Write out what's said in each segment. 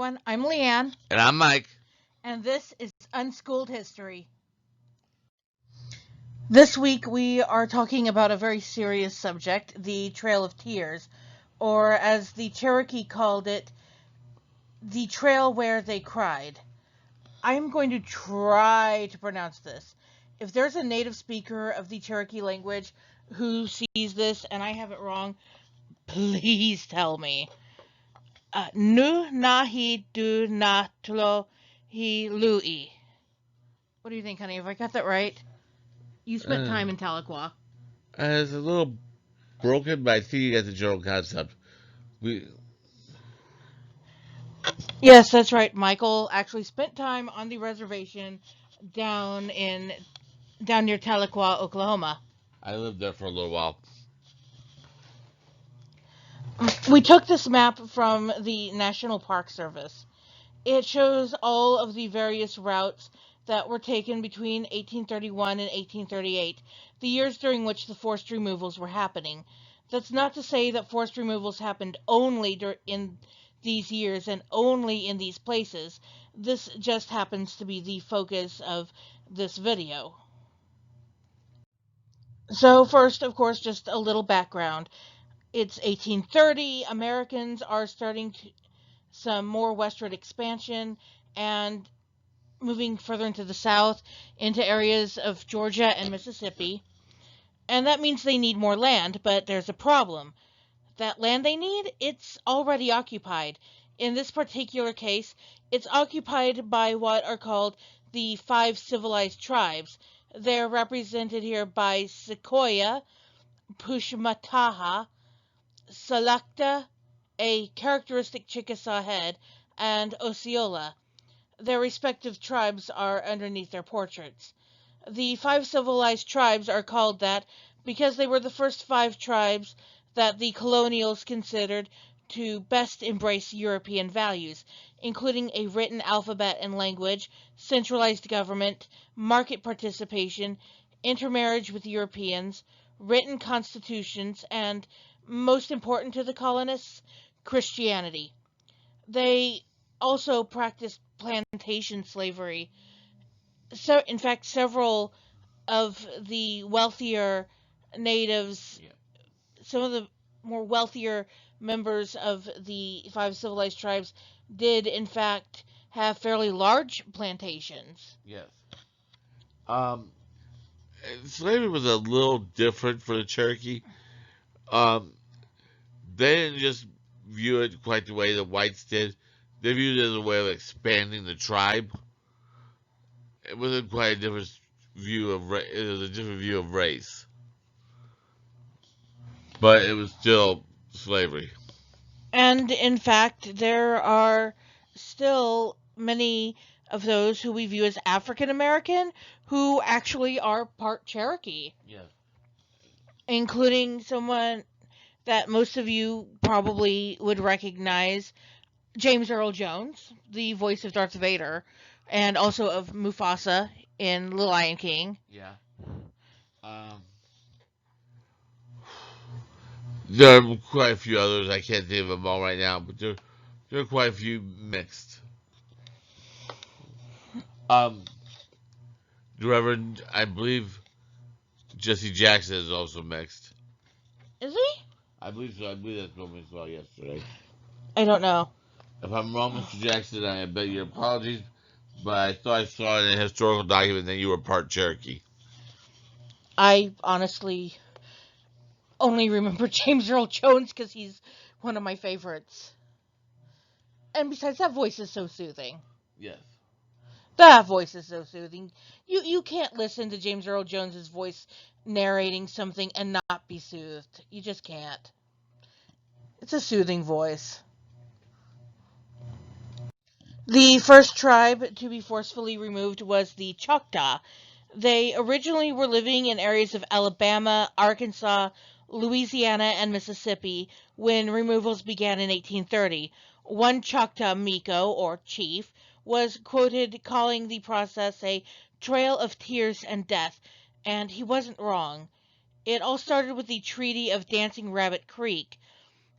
everyone. I'm Leanne. And I'm Mike. And this is Unschooled History. This week we are talking about a very serious subject, the Trail of Tears, or as the Cherokee called it, the trail where they cried. I'm going to try to pronounce this. If there's a native speaker of the Cherokee language who sees this and I have it wrong, please tell me. Nu nahi du natlo hi lui. What do you think, honey? Have I got that right? You spent time in Tahlequah. It's a little broken, but I think you got the general concept. Yes, that's right. Michael actually spent time on the reservation down near Tahlequah, Oklahoma. I lived there for a little while. We took this map from the National Park Service. It shows all of the various routes that were taken between 1831 and 1838, the years during which the forced removals were happening. That's not to say that forced removals happened only in these years and only in these places. This just happens to be the focus of this video. So first, of course, just a little background. It's 1830. Americans are starting some more westward expansion and moving further into the south, into areas of Georgia and Mississippi. And that means they need more land, but there's a problem. That land they need, it's already occupied. In this particular case, it's occupied by what are called the 5 civilized tribes. They're represented here by Sequoia, Pushmataha, Selecta, a characteristic Chickasaw head, and Osceola. Their respective tribes are underneath their portraits. The 5 civilized tribes are called that because they were the first 5 tribes that the colonials considered to best embrace European values, including a written alphabet and language, centralized government, market participation, intermarriage with Europeans, written constitutions, and, most important to the colonists, Christianity. They also practiced plantation slavery. So, in fact, several of the wealthier natives, some of the more wealthier members of the 5 civilized tribes did, in fact, have fairly large plantations. Yes. Slavery was a little different for the Cherokee. They didn't just view it quite the way the whites did. They viewed it as a way of expanding the tribe. It wasn't quite a different view of it was a different view of race, but it was still slavery. And in fact, there are still many of those who we view as African American who actually are part Cherokee. Yes. Including someone that most of you probably would recognize, James Earl Jones, the voice of Darth Vader, and also of Mufasa in The Lion King. Yeah. There are quite a few others. I can't think of them all right now, but there are quite a few mixed. The Reverend, I believe, Jesse Jackson is also mixed. Is he? I believe so. I believe that's what we saw yesterday. I don't know. If I'm wrong, Mr. Jackson, I beg your apologies, but I thought I saw in a historical document that you were part Cherokee. I honestly only remember James Earl Jones because he's one of my favorites. And besides, that voice is so soothing. Yes. That voice is so soothing. You can't listen to James Earl Jones's voice narrating something and not be soothed. You just can't. It's a soothing voice. The first tribe to be forcefully removed was the Choctaw. They originally were living in areas of Alabama, Arkansas, Louisiana, and Mississippi when removals began in 1830. One Choctaw Miko, or chief, was quoted calling the process a trail of tears and death, and he wasn't wrong. It all started with the Treaty of Dancing Rabbit Creek,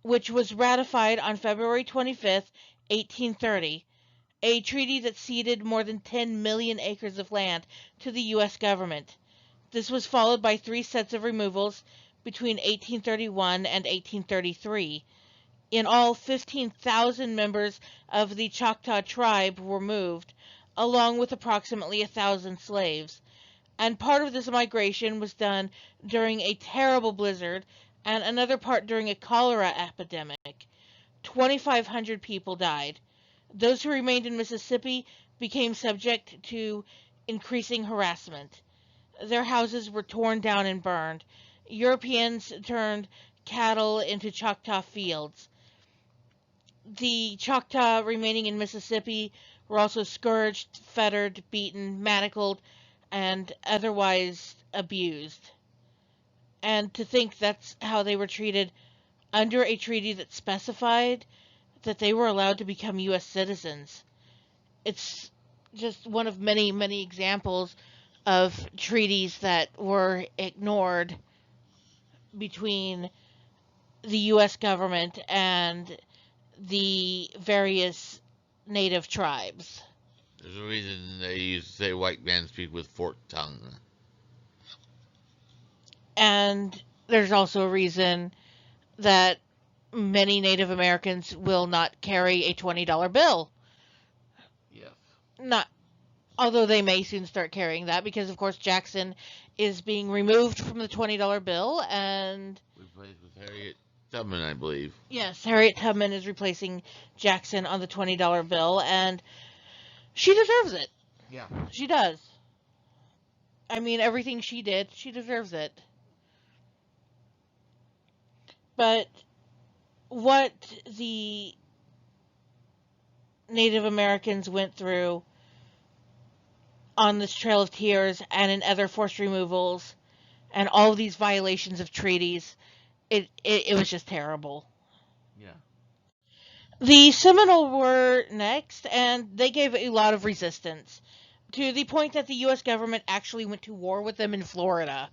which was ratified on February 25th, 1830, a treaty that ceded more than 10 million acres of land to the U.S. government. This was followed by 3 sets of removals between 1831 and 1833. In all, 15,000 members of the Choctaw tribe were moved, along with approximately 1,000 slaves. And part of this migration was done during a terrible blizzard, and another part during a cholera epidemic. 2,500 people died. Those who remained in Mississippi became subject to increasing harassment. Their houses were torn down and burned. Europeans turned cattle into Choctaw fields. The Choctaw remaining in Mississippi were also scourged, fettered, beaten, manacled, and otherwise abused. And to think that's how they were treated under a treaty that specified that they were allowed to become U.S. citizens. It's just one of many, many examples of treaties that were ignored between the U.S. government and the various native tribes. There's a reason they used to say white man speak with forked tongue. And there's also a reason that many Native Americans will not carry a $20 bill. Yes. Not, although they may soon start carrying that because, of course, Jackson is being removed from the $20 bill and replaced with Harriet Tubman, I believe. Yes, Harriet Tubman is replacing Jackson on the $20 bill, and she deserves it. Yeah. She does. I mean, everything she did, she deserves it. But what the Native Americans went through on this Trail of Tears and in other forced removals and all of these violations of treaties, it was just terrible. Yeah. The Seminole were next, and they gave a lot of resistance, to the point that the U.S. government actually went to war with them in Florida.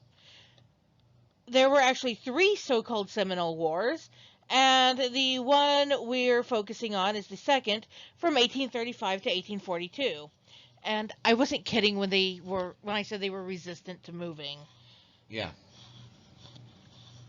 There were actually 3 so-called Seminole Wars, and the one we're focusing on is the second, from 1835 to 1842. And I wasn't kidding when I said they were resistant to moving. Yeah.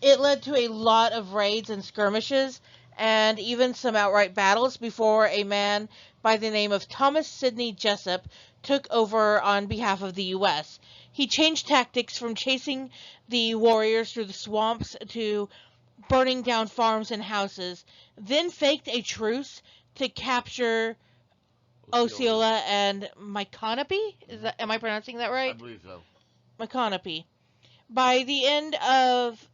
It led to a lot of raids and skirmishes, and even some outright battles before a man by the name of Thomas Sidney Jessup took over on behalf of the U.S. He changed tactics from chasing the warriors through the swamps to burning down farms and houses, then faked a truce to capture Osceola and Micanopy. Am I pronouncing that right? I believe so. Micanopy. By the end of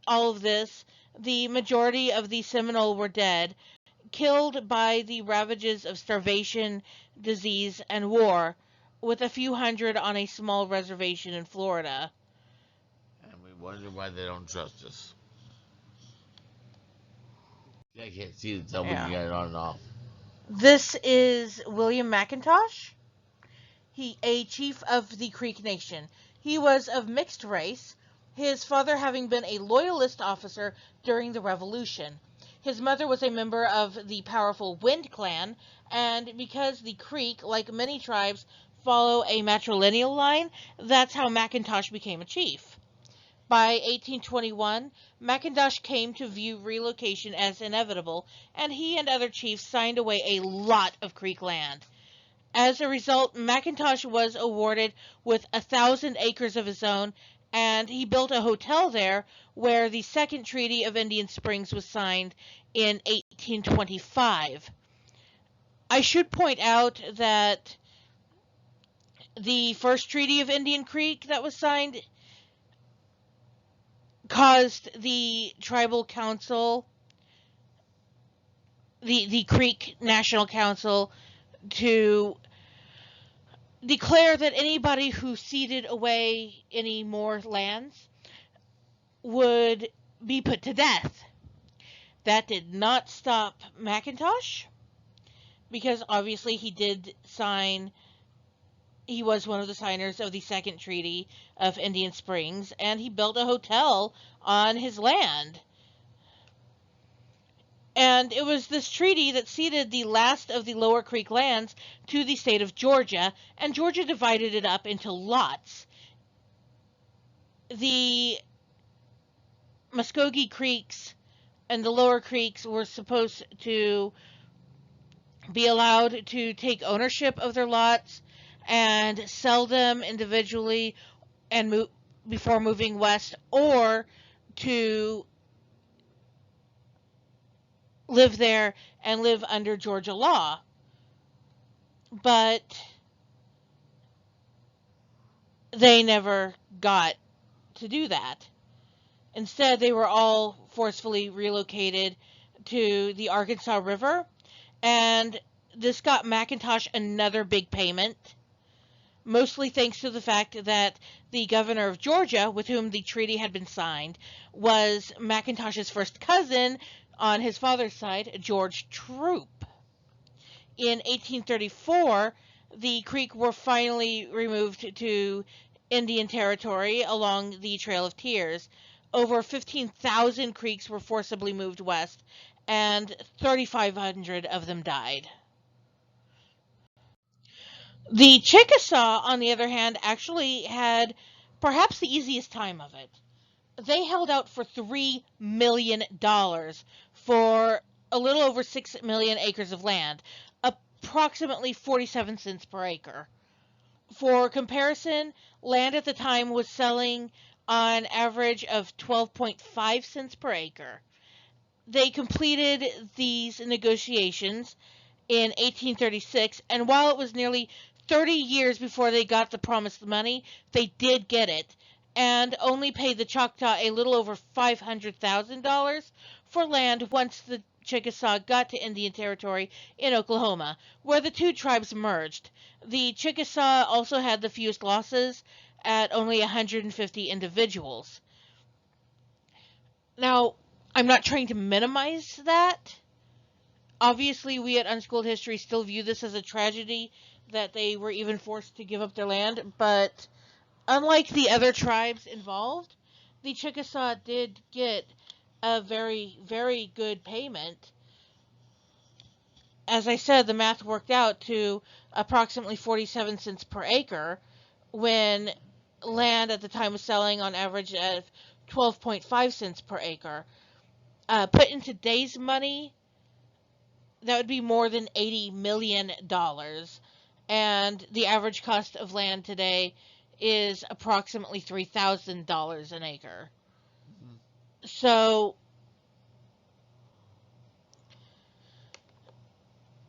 all of this, the majority of the Seminole were dead, killed by the ravages of starvation, disease, and war, with a few hundred on a small reservation in Florida. And we wonder why they don't trust us. I can't see the tell me you got it on and off. This is William McIntosh. He a chief of the Creek Nation. He was of mixed race, his father having been a loyalist officer during the Revolution. His mother was a member of the powerful Wind Clan, and because the Creek, like many tribes, follow a matrilineal line, that's how McIntosh became a chief. By 1821, McIntosh came to view relocation as inevitable, and he and other chiefs signed away a lot of Creek land. As a result, McIntosh was awarded with 1,000 acres of his own, and he built a hotel there where the Second Treaty of Indian Springs was signed in 1825. I should point out that the first Treaty of Indian Creek that was signed caused the tribal council, the Creek National Council, to declare that anybody who ceded away any more lands would be put to death. That did not stop McIntosh, because obviously he was one of the signers of the Second Treaty of Indian Springs, and he built a hotel on his land. And it was this treaty that ceded the last of the Lower Creek lands to the state of Georgia, and Georgia divided it up into lots. The Muskogee Creeks and the Lower Creeks were supposed to be allowed to take ownership of their lots and sell them individually and move before moving west, or to live there and live under Georgia law. But they never got to do that. Instead, they were all forcefully relocated to the Arkansas River, and this got McIntosh another big payment, mostly thanks to the fact that the governor of Georgia, with whom the treaty had been signed, was McIntosh's first cousin on his father's side, George Troup. In 1834, the Creek were finally removed to Indian Territory along the Trail of Tears. Over 15,000 Creeks were forcibly moved west, and 3,500 of them died. The Chickasaw, on the other hand, actually had perhaps the easiest time of it. They held out for $3 million for a little over 6 million acres of land, approximately 47 cents per acre. For comparison, land at the time was selling on average of 12.5 cents per acre. They completed these negotiations in 1836, and while it was nearly 30 years before they got the promised money, they did get it, and only paid the Choctaw a little over $500,000 for land once the Chickasaw got to Indian Territory in Oklahoma, where the two tribes merged. The Chickasaw also had the fewest losses at only 150 individuals. Now, I'm not trying to minimize that. Obviously, we at Unschooled History still view this as a tragedy that they were even forced to give up their land, but unlike the other tribes involved, the Chickasaw did get a very, very good payment. As I said, the math worked out to approximately 47 cents per acre, when land at the time was selling on average at 12.5 cents per acre. Put in today's money, that would be more than $80 million. And the average cost of land today is approximately $3,000 an acre. So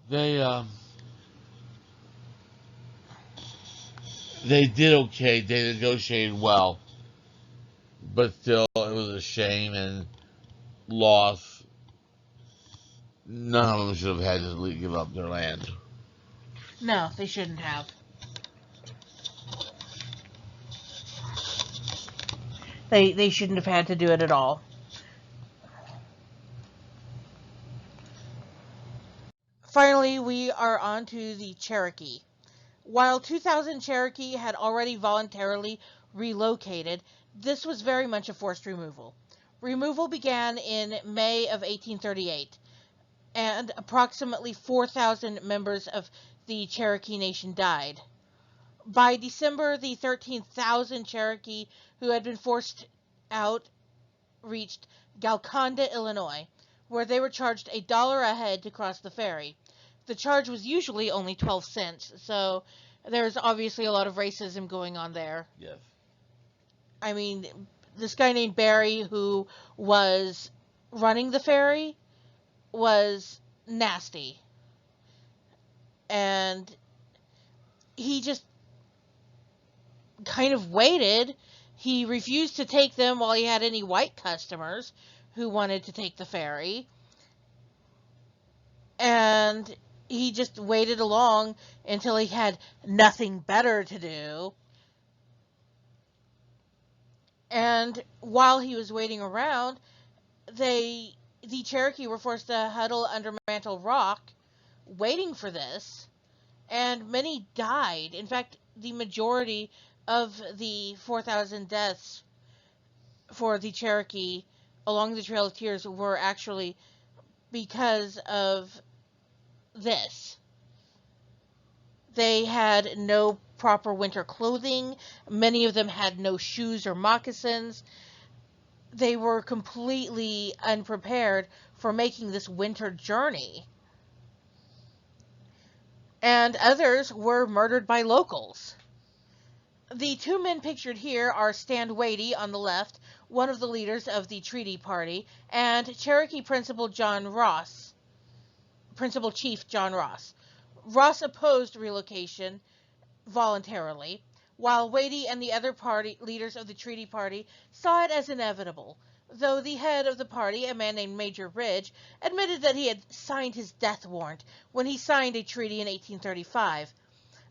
They they did okay. They negotiated well, but still, it was a shame and loss. None of them should have had to give up their land. no, they shouldn't have. They shouldn't have had to do it at all. Finally, we are on to the Cherokee. While 2,000 Cherokee had already voluntarily relocated, this was very much a forced removal. Removal began in May of 1838, and approximately 4,000 members of the Cherokee Nation died. By December, the 13,000 Cherokee who had been forced out reached Golconda, Illinois, where they were charged $1 a head to cross the ferry. The charge was usually only 12 cents, so there's obviously a lot of racism going on there. Yes. I mean, this guy named Barry, who was running the ferry, was nasty. And he just kind of waited. He refused to take them while he had any white customers who wanted to take the ferry. And he just waited along until he had nothing better to do. And while he was waiting around, the Cherokee were forced to huddle under Mantle Rock waiting for this, and many died. In fact, the majority of the 4,000 deaths for the Cherokee along the Trail of Tears were actually because of this. They had no proper winter clothing. Many of them had no shoes or moccasins. They were completely unprepared for making this winter journey. And others were murdered by locals. The two men pictured here are Stand Watie on the left, one of the leaders of the Treaty Party, and Cherokee Principal Chief John Ross. Ross opposed relocation voluntarily, while Watie and the other party leaders of the Treaty Party saw it as inevitable, though the head of the party, a man named Major Ridge, admitted that he had signed his death warrant when he signed a treaty in 1835.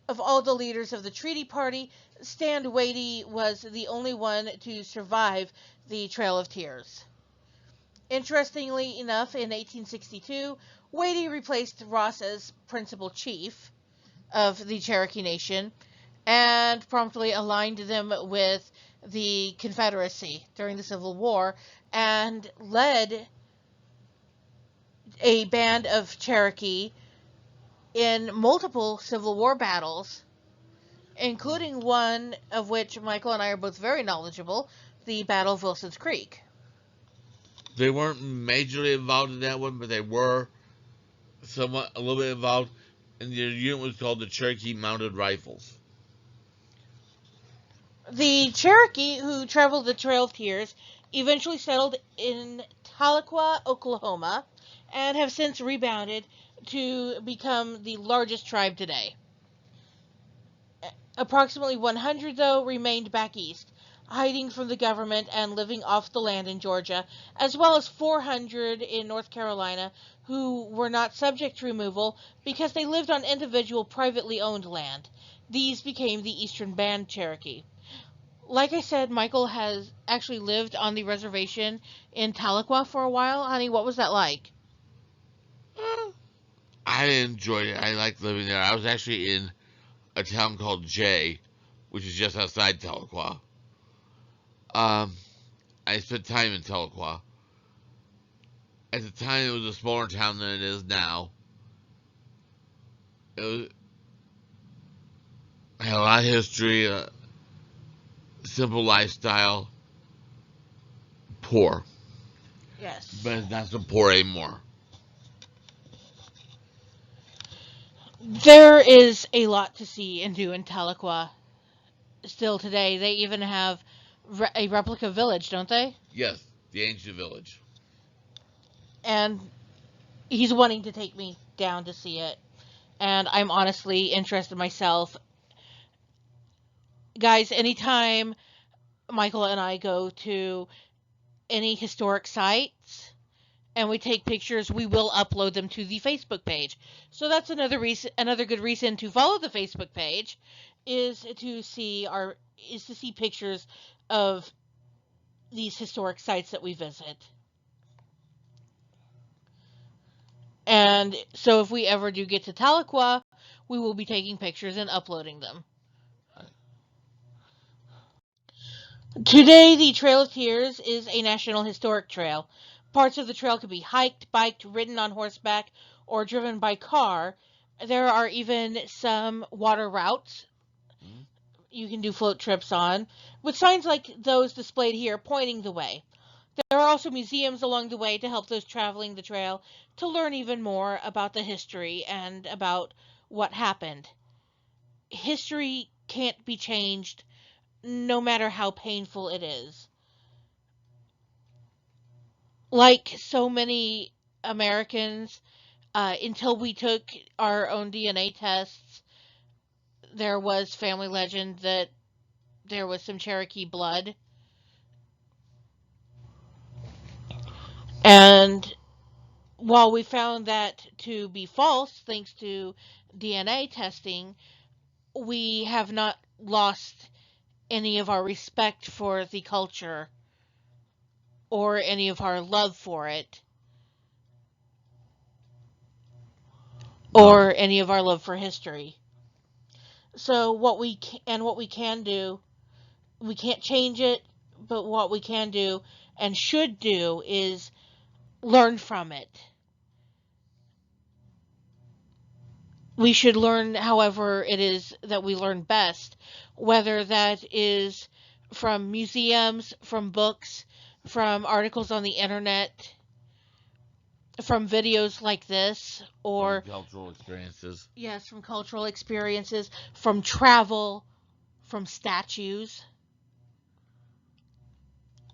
Of all the leaders of the Treaty Party, Stand Watie was the only one to survive the Trail of Tears. Interestingly enough, in 1862, Watie replaced Ross as principal chief of the Cherokee Nation and promptly aligned them with the Confederacy during the Civil War and led a band of Cherokee in multiple Civil War battles, including one of which Michael and I are both very knowledgeable, the Battle of Wilson's Creek. They weren't majorly involved in that one, but they were somewhat a little bit involved. And the unit was called the Cherokee Mounted Rifles. The Cherokee who traveled the Trail of Tears eventually settled in Tahlequah, Oklahoma, and have since rebounded to become the largest tribe today. Approximately 100, though, remained back east, hiding from the government and living off the land in Georgia, as well as 400 in North Carolina who were not subject to removal because they lived on individual privately owned land. These became the Eastern Band Cherokee. Like I said, Michael has actually lived on the reservation in Tahlequah for a while. Honey, what was that like? I enjoyed it. I liked living there. I was actually in a town called Jay, which is just outside Tahlequah. I spent time in Tahlequah. At the time, it was a smaller town than it is now. It had a lot of history, simple lifestyle, poor, Yes. but it's not so poor anymore. There is a lot to see and do in Tahlequah still today. They even have a replica village, don't they? Yes, the ancient village. And he's wanting to take me down to see it. And I'm honestly interested myself. Guys, anytime Michael and I go to any historic sites and we take pictures, we will upload them to the Facebook page. So that's another good reason to follow the Facebook page is to see pictures of these historic sites that we visit. And so if we ever do get to Tahlequah, we will be taking pictures and uploading them. Today, the Trail of Tears is a National Historic Trail. Parts of the trail can be hiked, biked, ridden on horseback, or driven by car. There are even some water routes you can do float trips on, with signs like those displayed here pointing the way. There are also museums along the way to help those traveling the trail to learn even more about the history and about what happened. History can't be changed no matter how painful it is. Like so many Americans, until we took our own DNA tests, there was family legend that there was some Cherokee blood. And while we found that to be false, thanks to DNA testing, we have not lost any of our respect for the culture or any of our love for it No. or any of our love for history. So what we can do, we can't change it, but what we can do and should do is learn from it. We should learn however it is that we learn best, whether that is from museums, from books, from articles on the internet, from videos like this, From or cultural experiences. yes, from cultural experiences, from travel, from statues.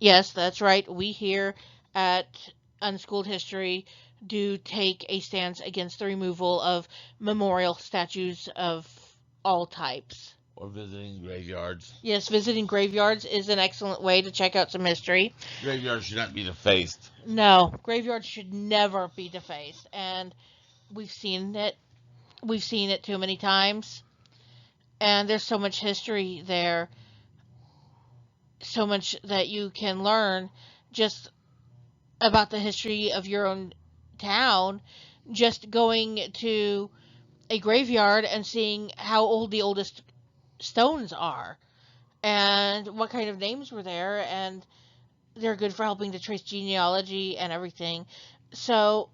Yes, that's right. We here at Unschooled History do take a stance against the removal of memorial statues of all types. Or visiting graveyards. Yes, visiting graveyards is an excellent way to check out some history. Graveyards should not be defaced. No, graveyards should never be defaced, and we've seen it. We've seen it too many times, and there's so much history there, so much that you can learn just about the history of your own town, just going to a graveyard and seeing how old the oldest stones are and what kind of names were there, and they're good for helping to trace genealogy and everything. So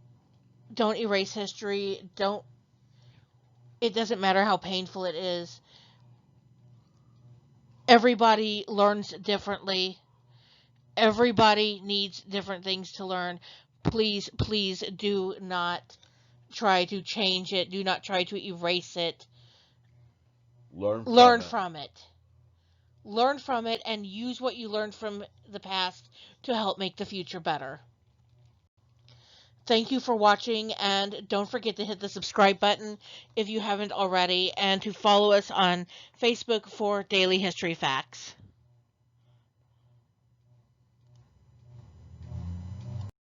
don't erase history. Don't, it doesn't matter how painful it is. Everybody learns differently. Everybody needs different things to learn. Please, please do not try to change it. Do not try to erase it. Learn from it. Learn from it and use what you learned from the past to help make the future better. Thank you for watching, and don't forget to hit the subscribe button if you haven't already, and to follow us on Facebook for daily history facts.